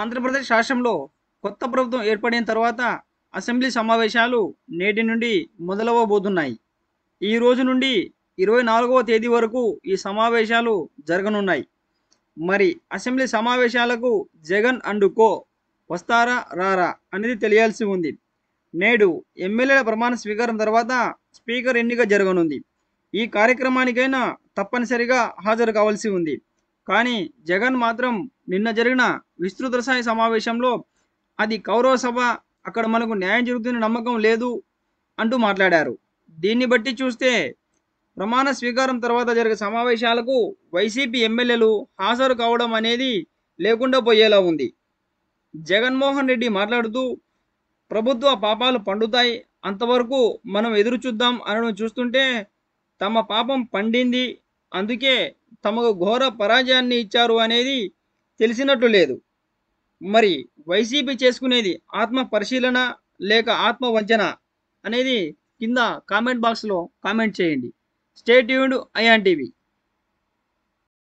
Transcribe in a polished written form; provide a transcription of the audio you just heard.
ఆంధ్రప్రదేశ్ రాష్ట్రంలో కొత్త ప్రభుత్వం ఏర్పడిన తర్వాత అసెంబ్లీ సమావేశాలు నేటి నుండి మొదలవబోతున్నాయి. ఈ రోజు నుండి 24వ తేదీ వరకు ఈ సమావేశాలు జరగనున్నాయి. మరి అసెంబ్లీ సమావేశాలకు జగన్ అండ్ కో వస్తారా రారా అనేది తెలియాల్సి ఉంది. నేడు ఎమ్మెల్యేల ప్రమాణ స్వీకారం తర్వాత స్పీకర్ ఎన్నిక జరగనుంది. ఈ కార్యక్రమానికైనా తప్పనిసరిగా హాజరు కావాల్సి ఉంది. కానీ జగన్ మాత్రం నిన్న జరిగిన విస్తృత స్థాయి సమావేశంలో అది కౌరవ సభ, అక్కడ మనకు న్యాయం జరుగుతున్న నమ్మకం లేదు అంటూ మాట్లాడారు. దీన్ని బట్టి చూస్తే ప్రమాణ స్వీకారం తర్వాత జరిగే సమావేశాలకు వైసీపీ ఎమ్మెల్యేలు హాజరు కావడం అనేది లేకుండా పోయేలా ఉంది. జగన్మోహన్ రెడ్డి మాట్లాడుతూ ప్రభుత్వ పాపాలు పండుతాయి, అంతవరకు మనం ఎదురు చూద్దాం అనడం చూస్తుంటే తమ పాపం పండింది, అందుకే తమకు ఘోర పరాజయాన్ని ఇచ్చారు అనేది తెలిసినట్లు లేదు. మరి వైసీపీ చేసుకునేది ఆత్మ పరిశీలన లేక ఆత్మ వంచన అనేది కింద కామెంట్ బాక్స్లో కామెంట్ చేయండి. స్టే ట్యూన్డ్ ఐఆన్ టీవీ.